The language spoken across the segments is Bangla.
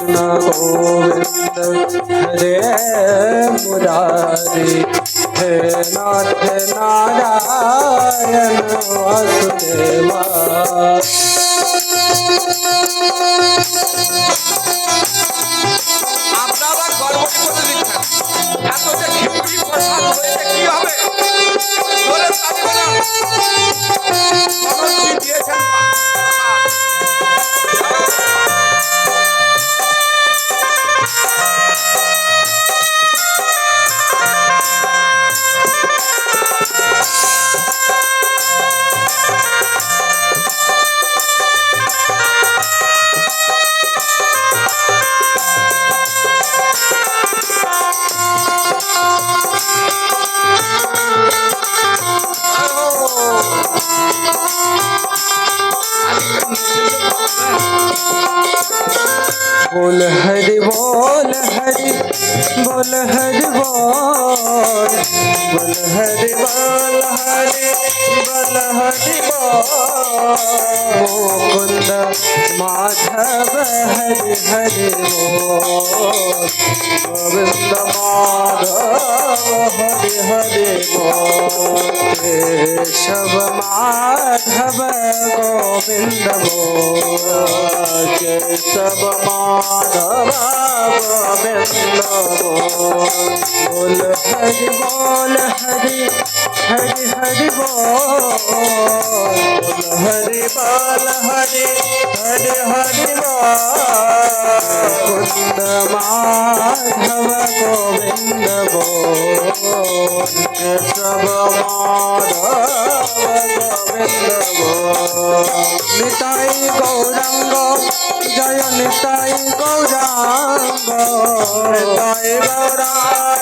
कृष्ण गोविंद हरे मुरारी हे नाथ नारायण वासुदेवा। আপনারা গর্বটি করে দিচ্ছেন, এত যে খিচুড়ি প্রসাদ হয়েছে কি হবে? জোরে তালি বাজান। মনোজজি দিয়েছেন बोल हरि बोल हरि बोल हरि बोल बोल हरि बोल हरि बोल हरि बोल मुकुंद माधव हरि हरि बोल गोविंद माधव हरि हरि बोल केशव माधव गोविंद बोल केशव माधव गोविंद बोल हरि बोल हरि हरि हरि बोल हरि बोल हरि हरि हरि बोल कुंद माधव गोविंद बोल केशव माधव गोविंद बोल निताई गौरंग जय निताई गौरांग निताई गौरा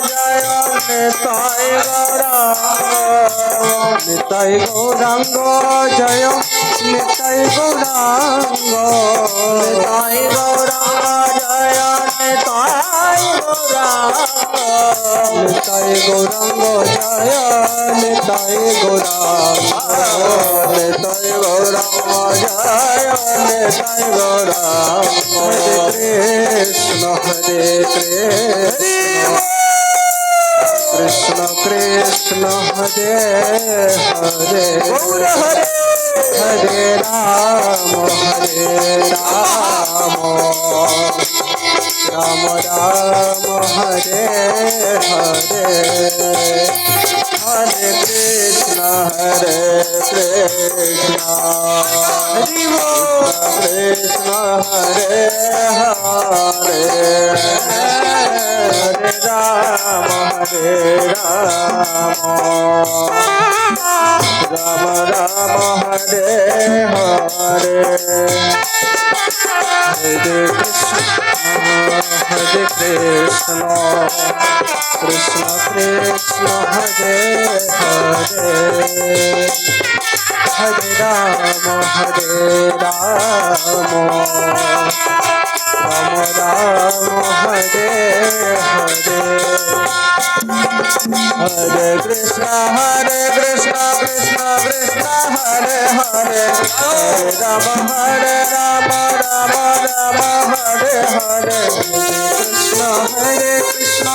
जय निताई गौरांग निताई गौरांग जय निताई गौरांग निताई गौरांग जय निताई गौरांग निताई गौरांग जय निताई गौरांग निताई गौरांग जय निताई गौरांग हरे कृष्ण कृष्ण कृष्ण हरे हरे हरे राम राम राम हरे हरे हरे कृष्ण कृष्ण हरे हरे हरे राम राम राम हरे हरे हरे कृष्ण कृष्ण कृष्ण हरे हरे हरे राम राम राम हरे हरे हरे कृष्ण कृष्ण कृष्ण हरे हरे हरे राम राम राम हरे हरे कृष्ण कृष्ण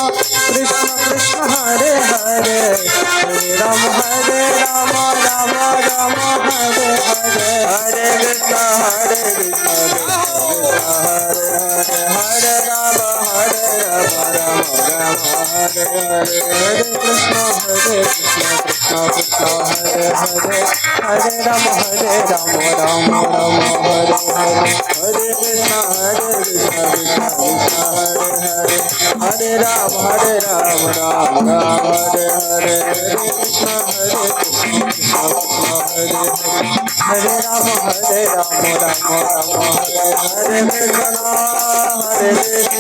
कृष्ण हरे हरे हरे राम राम राम हरे हरे हरे कृष्ण कृष्ण हरे हरे हरे राम राम हरे हरे हरे कृष्ण कृष्ण कृष्ण हरे हरे हरे राम राम राम हरे हरे हरे कृष्ण कृष्ण हरे हरे हरे राम राम राम हरे हरे हरे कृष्ण कृष्ण हरे हरे राम राम हरे हरे कृष्ण हरे कृष्ण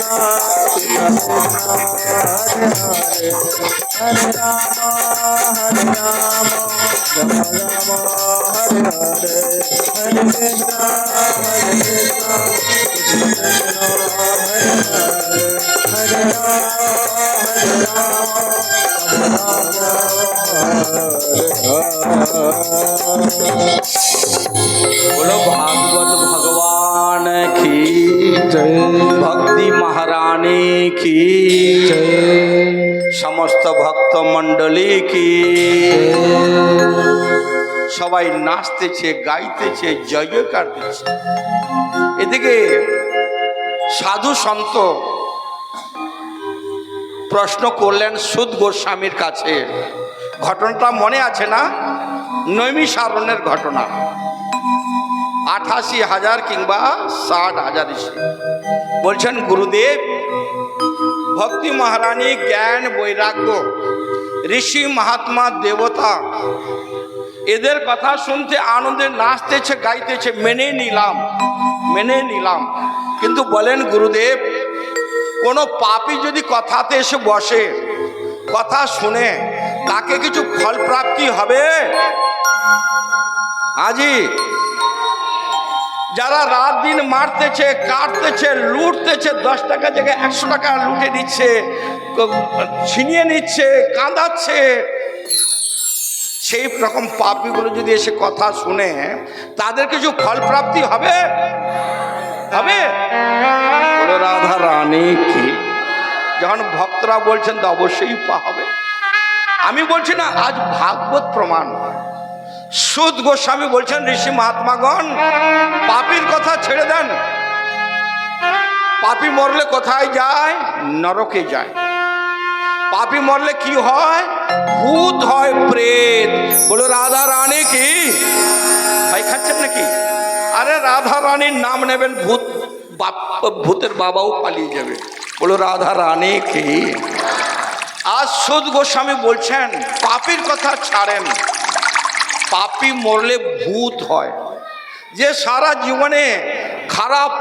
हरे हरे हरे राम राम राम हरे हरे हरे कृष्ण हरे बोलो भागवत भगवान की जय। ভক্তি মহারানী কি, সমস্ত ভক্ত মণ্ডলী কি। সবাই নাচতেছে, গাইতেছে, জয় জয়কার দিচ্ছে। এদিকে সাধু সন্ত প্রশ্ন করলেন সুদ গোস্বামীর কাছে। ঘটনাটা মনে আছে না? নৈমিষারণ্যের ঘটনা। 88,000 কিংবা 60,000 ঋষি বলছেন, গুরুদেব, ভক্তি মহারানী, জ্ঞান, বৈরাগ্য, ঋষি, মহাত্মা, দেবতা, এদের কথা শুনতে আনন্দে নাচতেছে, গাইতেছে, মেনে নিলাম। কিন্তু বলেন গুরুদেব, কোনো পাপী যদি কথাতে এসে বসে, কথা শুনে, তাকে কিছু ফল প্রাপ্তি হবে? আজি যারা রাত দিন মারতেছে, কাটতেছে, লুটতেছে, 10 টাকা জায়গায় 100 টাকা লুটে নিচ্ছে, ছিনিয়ে নিচ্ছে, কাঁদাচ্ছে, সেই রকম পাপীগুলো যদি এসে কথা শুনে, তাদের কিছু ফল প্রাপ্তি হবে? রাধা রানী কি, যখন ভক্তরা বলছেন তো অবশ্যই হবে। আমি বলছি না, আজ ভাগবত প্রমাণ। সুদ গোস্বামী বলছেন, ঋষি মহাত্মাগণ, পাপীর কথা ছেড়ে দেন। পাপী মরলে কোথায় যায়? নরকে যায়। পাপী মরলে কি হয়? ভূত হয়, প্রেত। বলো রাধা রানী কি। ভাই খাচ্ছেন নাকি? আরে রাধা রানীর নাম নেবেন, ভূতের বাবাও পালিয়ে যাবে। বলো রাধা রানী কি। আজ সুদ গোস্বামী বলছেন, পাপীর কথা ছাড়েন। পাপী মরলে ভূত হয়। যে সারা জীবনে খারাপ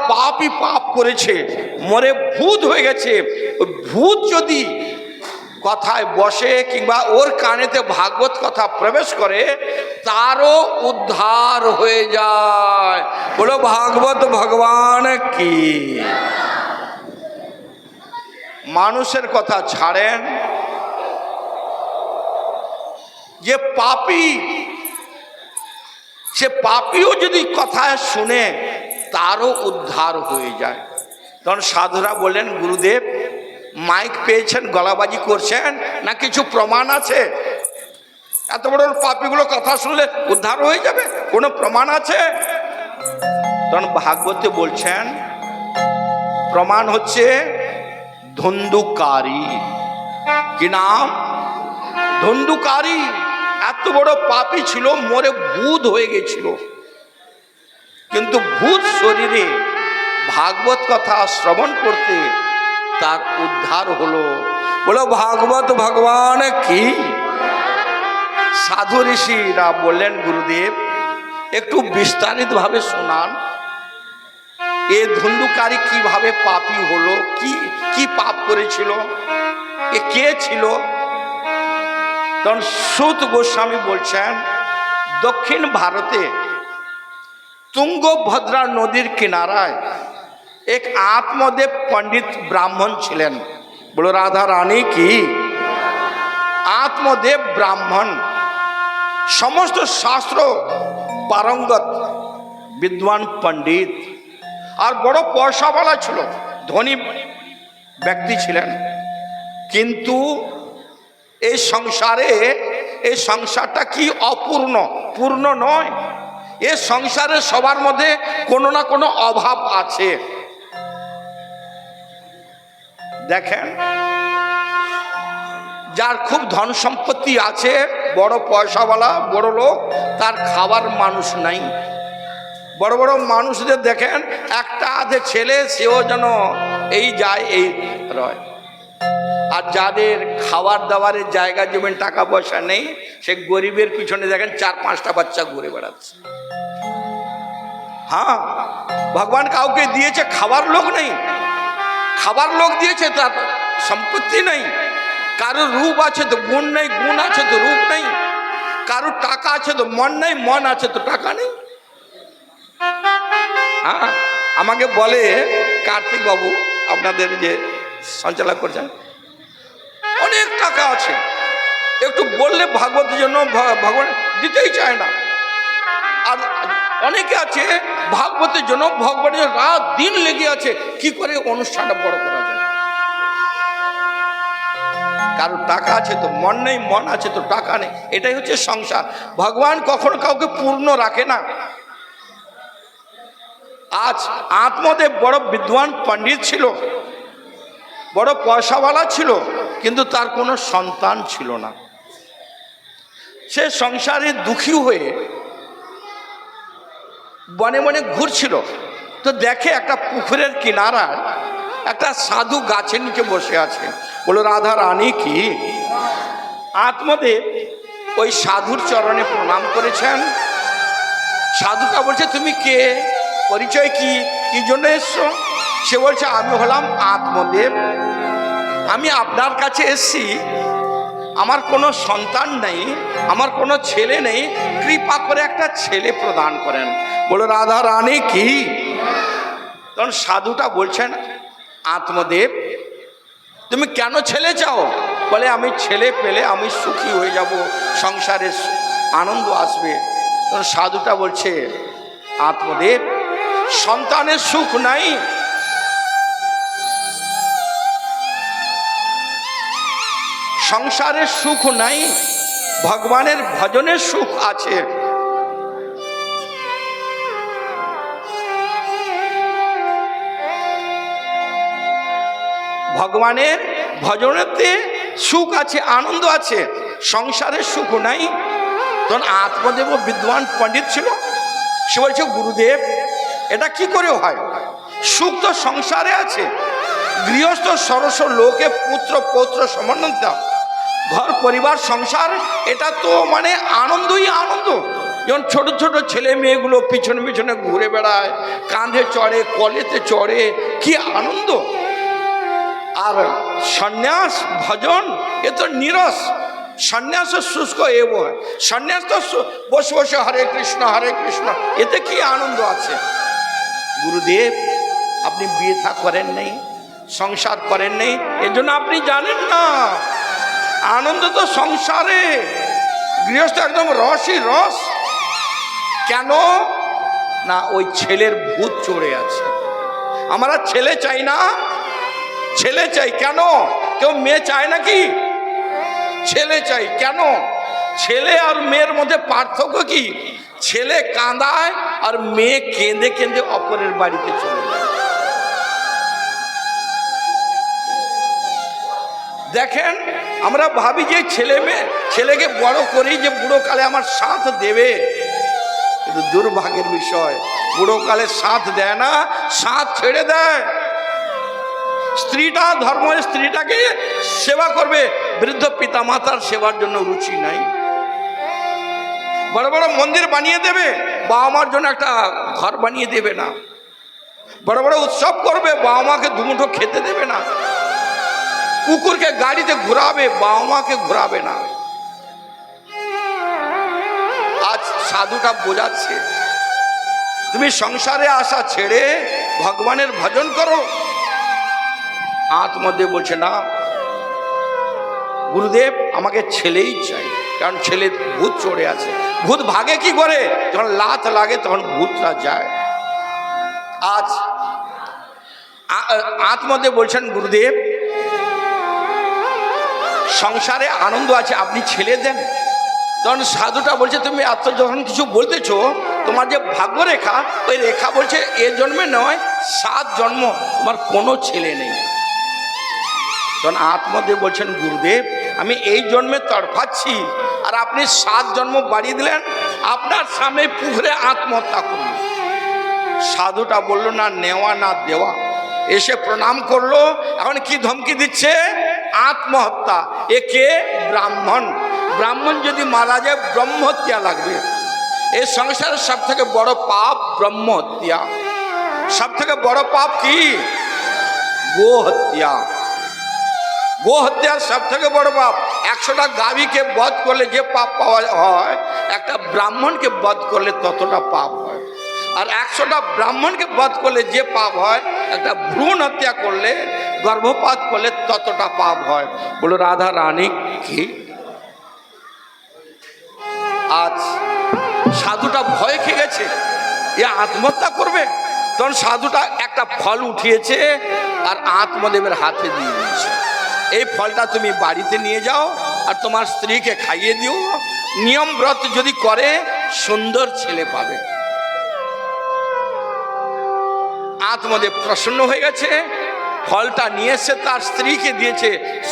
পাপ করেছে, মরে ভূত হয়ে গেছে, ভূত যদি কথায় বসে কিংবা ওর কানেতে ভাগবত কথা প্রবেশ করে, তারও উদ্ধার হয়ে যায়। বলো ভাগবত ভগবান কি। মানুষের কথা ছাড়েন। যে পাপী, সে পাপীও যদি কথা শুনে, তারও উদ্ধার হয়ে যায়। তখন সাধুরা বললেন, গুরুদেব, মাইক পেয়েছেন, গলাবাজি করছেন না, কিছু প্রমাণ আছে? এত বড় পাপীগুলো কথা শুনলে উদ্ধার হয়ে যাবে, কোনো প্রমাণ আছে? তখন ভাগবতে বলছেন, প্রমাণ হচ্ছে ধন্দুকারী। কি নাম? ধন্দুকারী। এত বড় পাপী ছিল, মরে ভূত হয়ে গেছিল, কিন্তু ভূত শরীরে ভাগবত কথা শ্রবণ করতে তার উদ্ধার হলো। বলো ভাগবত ভগবান কি। সাধু ঋষিরা বললেন, গুরুদেব, একটু বিস্তারিত ভাবে শোনান। এ ধন্দুকারী কিভাবে পাপী হলো, কি পাপ করেছিল, এ কে ছিল? তখন সুত গোস্বামী বলছেন, দক্ষিণ ভারতে তুঙ্গভদ্রা নদীর কিনারায় এক আত্মদেব পণ্ডিত ব্রাহ্মণ ছিলেন। বলো রাধা রানী কি। আত্মদেব ব্রাহ্মণ, সমস্ত শাস্ত্র পারঙ্গত বিদ্বান পণ্ডিত, আর বড় পয়সাওয়ালা ছিল, ধনী ব্যক্তি ছিলেন। কিন্তু এই সংসারটা কি অপূর্ণ, পূর্ণ নয়। এই সংসারে সবার মধ্যে কোনো না কোনো অভাব আছে। দেখেন, যার খুব ধন সম্পত্তি আছে, বড় পয়সাওয়ালা, বড় লোক, তার খাবার মানুষ নাই। বড় বড় মানুষদের দেখেন, একটা আধে ছেলে, সেও যেন এই যায় এই রয়। আর যাদের খাবার দাবারের জায়গা জমিন টাকা পয়সা নেই, সে গরিবের পিছনে দেখেন 4-5টা বাচ্চা ঘুরে বেড়াচ্ছে। হ্যাঁ, ভগবান কাউকে দিয়েছে, খাবার লোক নেই, খাবার লোক দিয়েছে, তার সম্পত্তি নেই। কারোর রূপ আছে তো গুণ নেই, গুণ আছে তো রূপ নেই। কারোর টাকা আছে তো মন নেই, মন আছে তো টাকা নেই। হ্যাঁ, আমাকে বলে কার্তিক বাবু, আপনাদের যে সঞ্চালক করছেন, অনেক টাকা আছে, একটু বললে ভাগবতের জন্য ভগবান দিতেই চায় না। আর অনেকে আছে ভাগবতের জন্য, ভগবানের রাত দিন লেগে আছে কি করে অনুষ্ঠানটা বড় করা যায়। কারো টাকা আছে তো মন নেই, মন আছে তো টাকা নেই, এটাই হচ্ছে সংসার। ভগবান কখনো কাউকে পূর্ণ রাখে না। আজ আত্মদেব বড় বিদ্বান পণ্ডিত ছিল, বড় পয়সাওয়ালা ছিল, কিন্তু তার কোনো সন্তান ছিল না। সে সংসারে দুঃখী হয়ে বনে বনে ঘুরছিল, তো দেখে একটা পুকুরের কিনারায় একটা সাধু গাছের নিচে বসে আছে। বলো রাধা রানী কি? আত্মদেব ওই সাধুর চরণে প্রণাম করেছেন। সাধুটা বলছে তুমি কে, পরিচয় কি, কি জন্য এসছো? সে বলছে আমি হলাম আত্মদেব, আমি আপনার কাছে এসছি, আমার কোনো সন্তান নেই, আমার কোনো ছেলে নেই, কৃপা করে একটা ছেলে প্রদান করেন। বলো রাধা রানী কি? তখন সাধুটা বলছেন আত্মদেব তুমি কেন ছেলে চাও? বলে আমি ছেলে পেলে আমি সুখী হয়ে যাব, সংসারে আনন্দ আসবে। তখন সাধুটা বলছে আত্মদেব সন্তানের সুখ নাই, সংসারের সুখ নাই, ভগবানের ভজনের সুখ আছে। ভগবানের ভজনেতে সুখ আছে, আনন্দ আছে, সংসারের সুখ নাই। তখন আত্মদেব বিদ্বান পণ্ডিত ছিল, সে বলছে গুরুদেব এটা কি করে হয়? সুখ তো সংসারে আছে, গৃহস্থ সরস লোকে পুত্র পৌত্র সমন্বিত, ঘর পরিবার সংসার, এটা তো মানে আনন্দই আনন্দ। যেমন ছোট ছোট ছেলে মেয়েগুলো পিছনে পিছনে ঘুরে বেড়ায়, কাঁধে চড়ে, কলেতে চড়ে, কি আনন্দ। আর সন্ন্যাস ভজন এ তো নিরস, সন্ন্যাস শুষ্ক এব হয়। সন্ন্যাস তো বসে বসে হরে কৃষ্ণ, এতে কি আনন্দ আছে? গুরুদেব আপনি বিয়ে থা করেন নেই, সংসার করেন নেই, এর জন্য আপনি জানেন না। আনন্দ তো সংসারে, গৃহস্থ একদম রসই রস। কেন না ওই ছেলের ভূত চড়ে আছে। আমরা ছেলে চাই না, ছেলে চাই। কেন? কেউ মেয়ে চায় নাকি? ছেলে চাই। কেন? ছেলে আর মেয়ের মধ্যে পার্থক্য কি? ছেলে কাঁদায় আর মেয়ে কেঁদে কেঁদে অপরের বাড়িতে চলে যায়। দেখেন আমরা ভাবি যে ছেলে মেয়ে, ছেলেকে বড় করি যে বুড়ো কালে আমার সাথ দেবে, কিন্তু দুর্ভাগ্যের বিষয় বুড়ো কালে সাথ দেয় না, সাথ ছেড়ে দেয়। স্ত্রীটা ধর্ম, স্ত্রীটাকে সেবা করবে, বৃদ্ধ পিতা মাতার সেবার জন্য রুচি নাই। বড় বড় মন্দির বানিয়ে দেবে, বাবা মার জন্য একটা ঘর বানিয়ে দেবে না। বড় বড় উৎসব করবে, বাবা মাকে দুমুঠো খেতে দেবে না। কুকুরকে গাড়িতে ঘুরাবে, বাবা মাকে ঘুরাবে না। আজ সাধুটা বোঝাচ্ছে তুমি সংসারে আসা ছেড়ে ভগবানের ভজন করো। আত্মদেব বলছে না গুরুদেব আমাকে ছেলেই চাই, কারণ ছেলে ভূত চড়ে আছে। ভূত ভাগে কি করে? যখন লাত লাগে তখন ভূতরা যায়। আজ আত্মদেব বলছেন গুরুদেব সংসারে আনন্দ আছে, আপনি ছেলে দেন। তখন সাধুটা বলছে তুমি এত যখন কিছু বলতেছো, তোমার যে ভাগ্য রেখা, ওই রেখা বলছে এ জন্মে নয় 7 জন্ম তোমার কোনো ছেলে নেই। তখন আত্মদেব বলছেন গুরুদেব আমি এই জন্মে তড়ফাচ্ছি, আর আপনি 7 জন্ম বাড়িয়ে দিলেন, আপনার সামনে পুকুরে আত্মহত্যা করল। সাধুটা বলল না নেওয়া না দেওয়া, এসে প্রণাম করলো। এখন কি ধমকি দিচ্ছে? আত্মহত্যা। একে ব্রাহ্মণ, ব্রাহ্মণ যদি মারা যায় ব্রহ্মহত্যা লাগবে। এই সংসারের সব থেকে বড় পাপ ব্রহ্মহত্যা। সব থেকে বড় পাপ কি? গোহত্যা। গোহত্যার সব থেকে বড় পাপ। 100টা গাভীকে বধ করলে যে পাপ পাওয়া হয়, একটা ব্রাহ্মণকে বধ করলে ততটা পাপ হয়। আর 100টা ব্রাহ্মণকে বধ করলে যে পাপ হয়, একটা ভ্রূণ হত্যা করলে, গর্ভপাত করলে ততটা পাপ হয়। বলো রাধা রানী কি? আজ সাধুটা ভয় খেয়ে গেছে। এ আত্মহত্যা করবে। তখন সাধুটা একটা ফল উঠিয়েছে আর আত্মদেবের হাতে দিয়ে দিয়েছে, এই ফলটা তুমি বাড়িতে নিয়ে যাও আর তোমার স্ত্রীকে খাইয়ে দিও, নিয়ম ব্রত যদি করে সুন্দর ছেলে পাবে। আত্মদেব প্রসন্ন হয়ে গেছে, ফলটা নিয়ে এসে তার স্ত্রীকে দিয়েছে।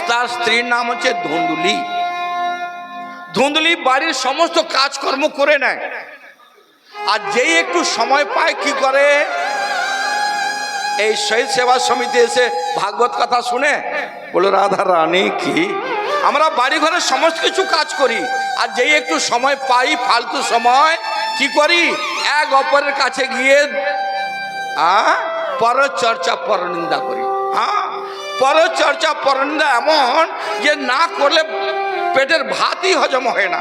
তার স্ত্রীর নাম হচ্ছে ধুন্দুলি। ধুন্দুলি বাড়ির সমস্ত কাজকর্ম করে নেয়, আর যেই একটু সময় পায় কি করে, এই শহীদ সেবা সমিতি এসে ভাগবত কথা শুনে বলো রাধা রানী কি, আমরা বাড়ি ঘরে সমস্ত কিছু কাজ করি, আর যেই একটু সময় পাই ফালতু সময় কি করি, এক অপরের কাছে গিয়ে পরচর্চা পরনিন্দা করি। পরচর্চা পরনিন্দা এমন যে না করলে পেটের ভাতই হজম হয় না।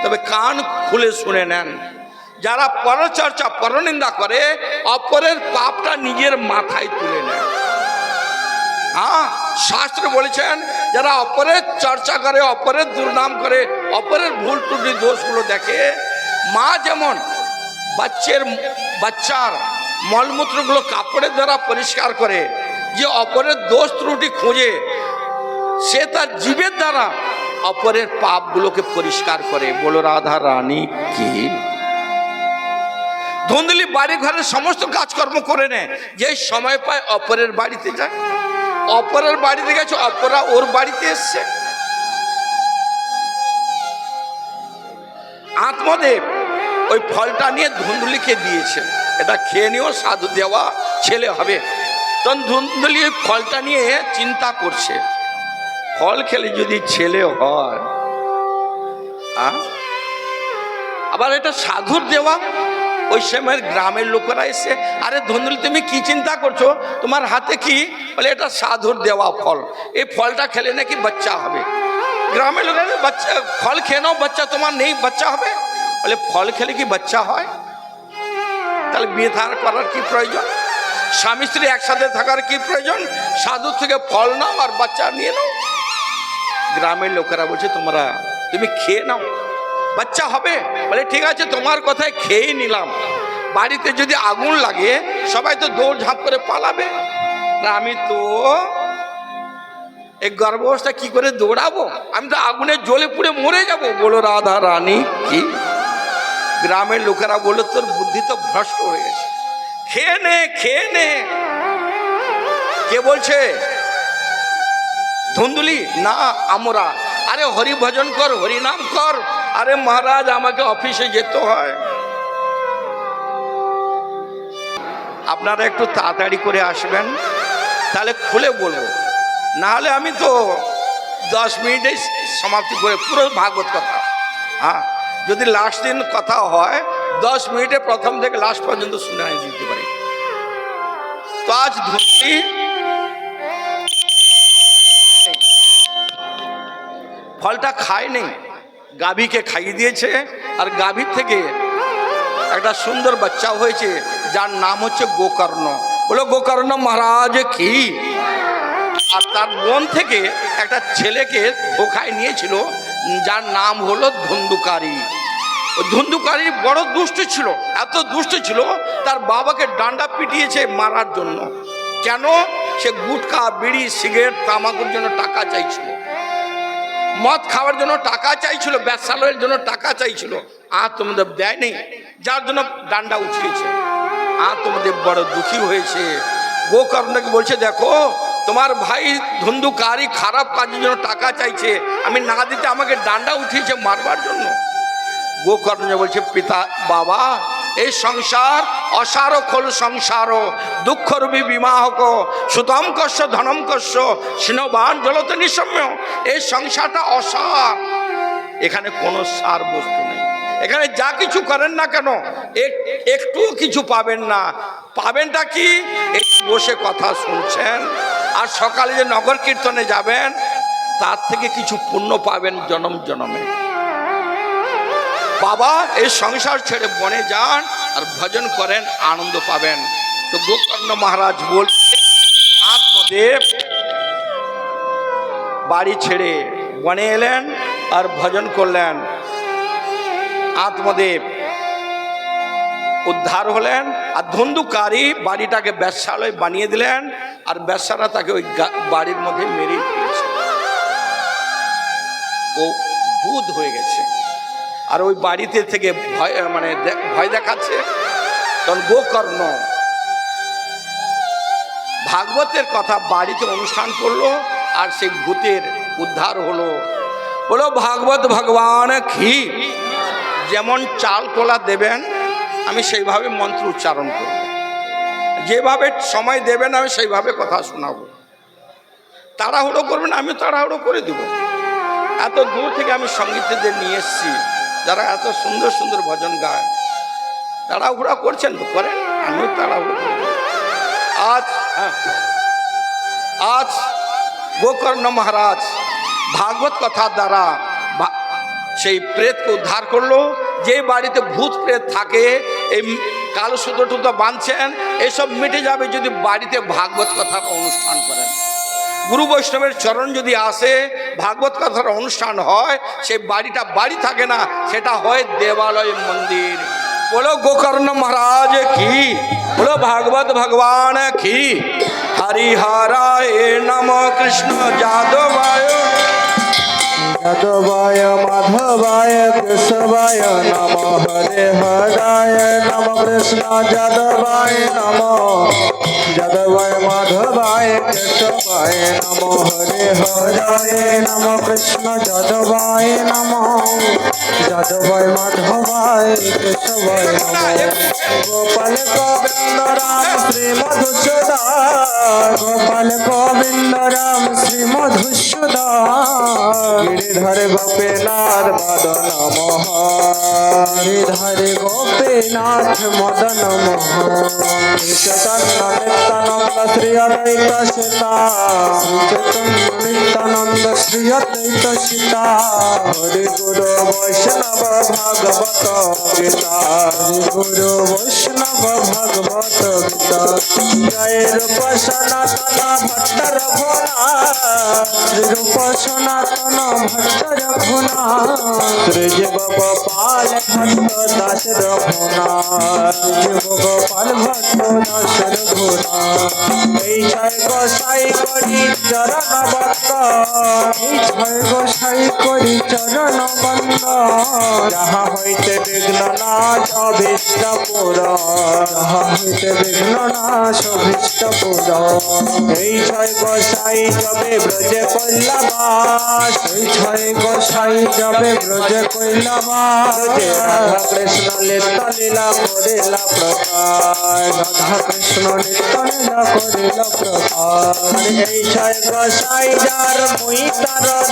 তবে কান খুলে শুনে নেন, যারা পরচর্চা পরনিন্দা করে অপরের পাপটা নিজের মাথায় তুলে নেয়। শাস্ত্র বলেছেন যারা অপরের চর্চা করে, অপরের দুর্নাম করে, অপরের ভুল ত্রুটি দোষগুলো দেখে, মা যেমন বাচ্চার মলমূত্রগুলো কাপড়ের দ্বারা পরিষ্কার করে, যে অপরের দোষ ত্রুটি খোঁজে সে তার জীবের দ্বারা অপরের পাপগুলোকে পরিষ্কার করে। বলো রাধা রানী কি। ধুন্দুলি বাড়ি ঘরের সমস্ত কাজকর্ম করে নেয়, যে সময় পায় অপরের বাড়িতে যায়, অপরের বাড়িতে গেছে, অপরা ওর বাড়িতে এসছে। আত্মদেব ওই ফলটা নিয়ে ধুন্দুলিকে দিয়েছে, এটা খেয়ে নিও, সাধু দেওয়া ছেলে হবে। তখন ধুন্দুলি ওই ফলটা নিয়ে চিন্তা করছে, ফল খেলে যদি ছেলে হয়, আবার এটা সাধুর দেওয়া। ওই সময়ের গ্রামের লোকেরা এসে, আরে ধুন্দুলি তুমি কি চিন্তা করছো, তোমার হাতে কি? বলে এটা সাধুর দেওয়া ফল, এই ফলটা খেলে নাকি বাচ্চা হবে। গ্রামের লোকেরা, বাচ্চা ফল খেয়ে নাও, বাচ্চা তোমার নেই, বাচ্চা হবে। বলে ফল খেলে কি বাচ্চা হয়? তাহলে বিয়ে থাকা করার কি প্রয়োজন? স্বামী স্ত্রী একসাথে থাকার কি প্রয়োজন? সাধুর থেকে ফল নাও আর বাচ্চা নিয়ে নাও। গ্রামের লোকেরা বলছে তুমি খেয়ে নাও, বাচ্চা হবে। বলে ঠিক আছে, তোমার কথায় খেয়েই নিলাম। বাড়িতে যদি আগুন লাগে সবাই তো দৌড় ঝাঁপ করে পালাবে, না আমি তো এই গর্ভাবস্থা কি করে দৌড়াবো, আমি তো আগুনে জ্বলে পুড়ে মরে যাব। বলো রাধা রানী কি। গ্রামের লোকেরা বললো তোর বুদ্ধি তো ভ্রষ্ট হয়ে গেছে, খেয়ে নে খেয়ে নে। কে বলছে? ধুন্দুলি না আমরা। আরে হরি ভজন কর, হরি নাম কর। আরে মহারাজ আমাকে অফিসে যেতে হয়, আপনারা একটু তাড়াতাড়ি করে আসবেন, তাহলে খুলে বলবো, না হলে আমি তো 10 মিনিটেই সমাপ্তি করে পুরো ভাগবত কথা। যদি লাস্ট দিন কথা হয় 10 মিনিটে প্রথম থেকে লাস্ট পর্যন্ত শুনে দিতে পারি। তো আজ ধুন্দুলি ফলটা খায়নি, গাভীকে খাইয়ে দিয়েছে, আর গাভীর থেকে একটা সুন্দর বাচ্চা হয়েছে যার নাম হচ্ছে গোকর্ণ। বলো গোকর্ণ মহারাজ কি। আর তার বোন থেকে একটা ছেলেকে ধোকায় নিয়েছিল যার নাম হলো ধুন্দুকারী। ধুন্দুকারী বড় দুষ্ট ছিল, এত দুষ্ট ছিল তার বাবাকে ডান্ডা পিটিয়েছে মারার জন্য। কেন? সে গুটখা বিড়ি সিগারেট তামাকের জন্য টাকা চাইছিল, মদ খাওয়ার জন্য টাকা চাইছিল, ব্যবসালয়ের জন্য টাকা চাইছিল। তোমাদের দেয়নি, যার জন্য ডান্ডা উঠিয়েছে। তোমাদের বড় দুঃখী হয়েছে। গোকর্ণকে বলছে দেখো তোমার ভাই ধুন্দুকারী খারাপ কাজের জন্য টাকা চাইছে, আমি না দিতে আমাকে ডান্ডা উঠিয়েছে মারবার জন্য। গোকর্ণ বলছে পিতা বাবা, এই সংসার অসার খোল সংসার, দুঃখ রূপী বিমাহক, সুতম কস্য ধনম কস্য, সিনবান জলত নিঃসম্য। এই সংসারটা অসার, এখানে কোনো সার বস্তু নেই। এখানে যা কিছু করেন না কেন একটু কিছু পাবেন না। পাবেনটা কি? একটু বসে কথা শুনছেন, আর সকালে যে নগর কীর্তনে যাবেন তার থেকে কিছু পুণ্য পাবেন জনম জনমে। বাবা এই সংসার ছেড়ে বনে যান আর ভজন করেন, আনন্দ পাবেন। তো গোকর্ণ মহারাজ বলছে আত্মদেব বাড়ি ছেড়ে বনে এলেন আর ভজন করলেন। আত্মদেব উদ্ধার হলেন। আর ধন্দুকারী বাড়িটাকে ব্যবসালয় বানিয়ে দিলেন, আর ব্যবসারা তাকে ওই বাড়ির মধ্যে মেরে দিয়েছে। ও ভূত হয়ে গেছে, আর ওই বাড়িতে থেকে ভয় দেখাচ্ছে। তখন গোকর্ণ ভাগবতের কথা বাড়িতে অনুষ্ঠান করলো, আর সেই ভূতের উদ্ধার হলো। বলো ভাগবত ভগবান কি। যেমন চাল কোলা দেবেন আমি সেইভাবে মন্ত্র উচ্চারণ করব, যেভাবে সময় দেবেন আমি সেইভাবে কথা শোনাবো। তাড়াহুড়ো করবেন, আমি তাড়াহুড়ো করে দেব। এত দূর থেকে আমি সঙ্গীতদের নিয়ে এসেছি, যারা এত সুন্দর সুন্দর ভজন গায়। তাড়াহুড়া করছেন তো করেন, আমিও তাড়াহুড়ো করব। আজ গোকর্ণ মহারাজ ভাগবত কথার দ্বারা সেই প্রেতকে উদ্ধার করলো। যে বাড়িতে ভূত প্রেত থাকে, এই কালো সুতো টুতো বাঁধছেন, এসব মিটে যাবে যদি বাড়িতে ভাগবত কথার অনুষ্ঠান করেন। গুরু বৈষ্ণবের চরণ যদি আসে, ভাগবত কথার অনুষ্ঠান হয়, সেই বাড়িটা বাড়ি থাকে না, সেটা হয় দেবালয় মন্দির। বলো গোকর্ণ মহারাজ কি, বলো ভাগবত ভগবান কি। হরিহরায় নম কৃষ্ণ যাদবায় যাদবায় মাধবায় কেশবায় নম হরে হরায় নম কৃষ্ণ যাদবায় নম যাদবায় মাধবায় কেশবায় নম হরে হরায় নম কৃষ্ণ যাদবায় নম যাদবায় মাধবায় কেশবায় নম গোপাল গোবিন্দ রাম শ্রী মধুসূদন গোপাল গোবিন্দ রাম শ্রী মধুসূদন গিরিধারে গোপীনাথ মদন মোহন গিরিধারে গোপীনাথ মদন মোহন চৈতন্য নিত্যানন্দ শ্রী অদ্বৈত সীতা চৈতন্য নিত্যানন্দ শ্রী অদ্বৈত সীতা হরি গুরু বৈষ্ণব ভাগবত গীতা হরি গুরু বৈষ্ণব ভাগবত গীতা জয় রূপ সনাতন ভট্ট রঘুনাথ শ্রী রূপ সনাতন ভট্ট রঘুনাথ শ্রী জীব গোপাল ভট্ট দাস রঘুনাথ জীব গোপাল ভট্ট দাস রঘুনাথ এই ছয় গোসাই করি চরণ বন্দ এই ছয় গোসাই করি চরণ বন্দ যাহা হইতে বিঘ্ন নাশ অভীষ্ট পুরন যাহা হইতে বিঘ্ন নাশ অভীষ্ট পুরন এই ছয় গোসাই যাবে ব্রজে কৈলাবাস এই ছয় গোসাই যাবে ব্রজে কৈলাবাস রাধা কৃষ্ণ নিত্য লীলা করিলা প্রকাশ রাধা কৃষ্ণ নিত্য লীলা করিলা প্রকাশ এই ছয় গোসাই যার মুই তার দাস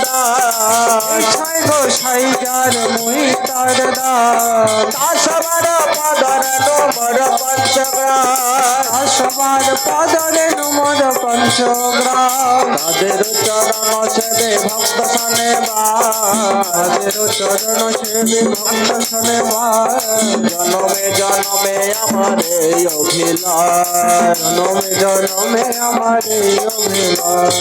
এই ছয় গোসাই যার মুই তার দাস সবার পাদরে নমর পঞ্চগ্রাম সবার পাদরে নমর পঞ্চগ্রাম তাদের চরণ সেবে ভক্ত শনে তাদের চরণ সেবে ভক্ত শনে জনমে জনমে আমার এই অভিলাষ জনমে জনমে আমার এই অভিলাষ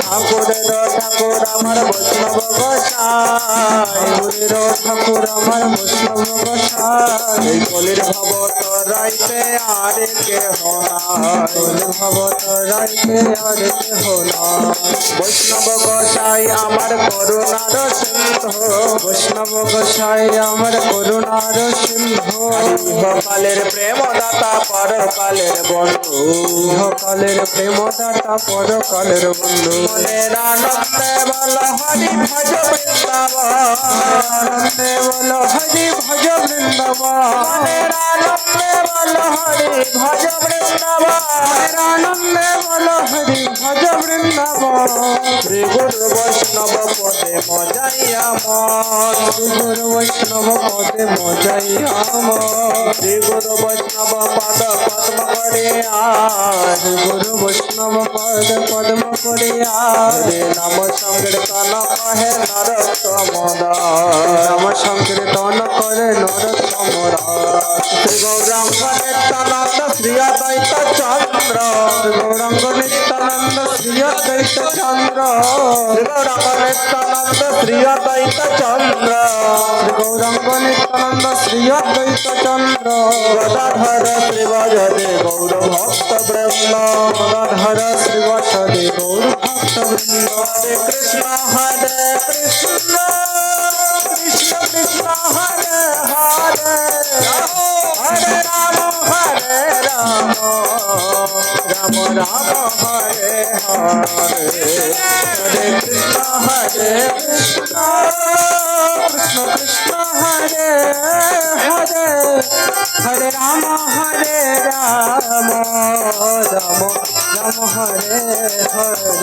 ঠাকুরের ঠাকুর আমার বৈষ্ণব গোসাই গুরুর ঠাকুর আমার বৈষ্ণব গোসাই এই কলির ভব রাইতে আর কেহ নাই কলির ভব রাইতে আর কেহ নাই বৈষ্ণব গোসাই আমার করুণার সিন্ধু বৈষ্ণব গোসাই আমার করুণার সিন্ধু ইহকালের প্রেমদাতা পরকালের বন্ধু ইহকালের প্রেমদাতা পরকালের বন্ধু মনের আনন্দে বল হরি ভজ বৃন্দাবন আনন্দে বল হরি ভজ বৃন্দাবন মনের আনন্দে বল হরি ভজ বৃন্দাবন মনের আনন্দে বল হরি ভজ বৃন্দাবন শ্রী গুরু বৈষ্ণব পদে মজাইয়া মন শ্রী গুরু বৈষ্ণব পদে মজাইয়া মন শ্রী গুরু বৈষ্ণব পদ পদ্ম করিয়া শ্রী গুরু বৈষ্ণব পদ পদ্ম করিয়া হরে নাম সংকীর্তন কহে নরোত্তম দাস নাম সংকীর্তন করে নরোত্তম দাস শ্রী গৌরাঙ্গ নিত্যানন্দ শ্রী অদ্বৈত চন্দ্র শ্রী গৌরাঙ্গ নিত্যানন্দ শ্রী অদ্বৈত চন্দ্র শ্রী গৌরাঙ্গ নিত্যানন্দ শ্রী অদ্বৈত চন্দ্র শ্রী গৌরাঙ্গ নিত্যানন্দ শ্রী অদ্বৈত চন্দ্র গদাধর শ্রীবজদে গৌর ভক্ত বৃন্দ গদাধর শ্রীবজদে গৌর ভক্ত বৃন্দ হরে কৃষ্ণ কৃষ্ণ কৃষ্ণ হরে হরে হরে রাম রাম রাম হরে হরে হরে কৃষ্ণ কৃষ্ণ কৃষ্ণ হরে হরে হরে রাম রাম রাম হরে হরে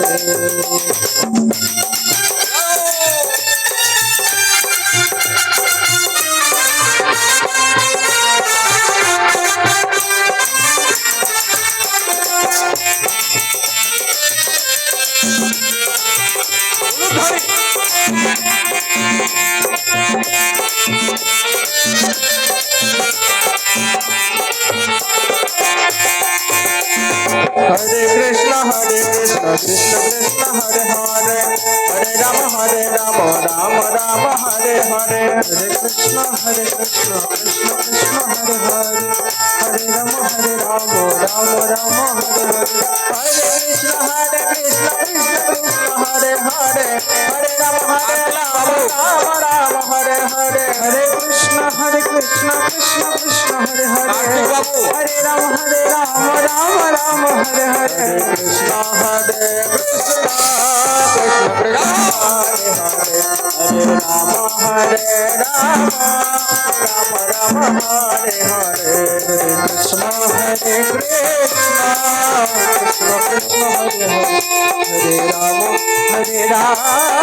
हरे कृष्ण कृष्ण कृष्ण हरे हरे हरे राम राम राम हरे हरे हरे कृष्ण कृष्ण कृष्ण हरे हरे हरे राम राम राम हरे हरे हरे कृष्ण कृष्ण कृष्ण हरे हरे हरे राम राम राम हरे हरे हरे कृष्ण कृष्ण कृष्ण हरे हरे हरे राम राम राम हरे हरे कृष्ण कृष्ण कृष्ण हरे हरे हरे राम राम राम हरे हरे हरे कृष्ण कृष्ण कृष्ण हरे हरे हरे राम राम हरे हरे हरे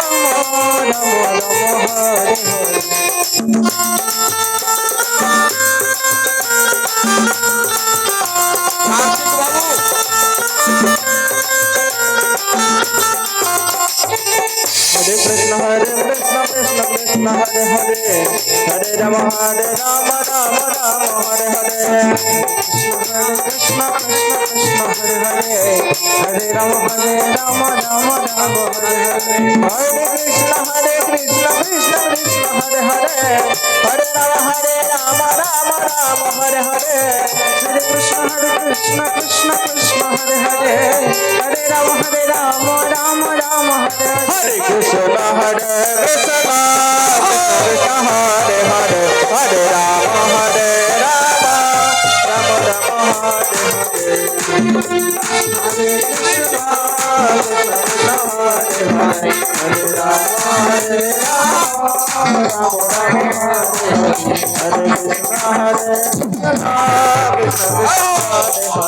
कृष्ण कृष्ण कृष्ण हरे हरे हरे राम राम हरे हरे कृष्ण कृष्ण कृष्ण हरे हरे हरे राम राम राम हरे हरे हरे कृष्ण कृष्ण कृष्ण हरे हरे हरे राम राम हरे हरे हरे कृष्ण कृष्ण कृष्ण हरे हरे हरे राम राम राम हरे हरे कृष्ण कृष्ण हरे हरे हरे राम राम राम हरे हरे हरे कृष्ण हरे हरे हरे राम राम राम हरे हरे हरे कृष्ण कृष्ण हरे हरे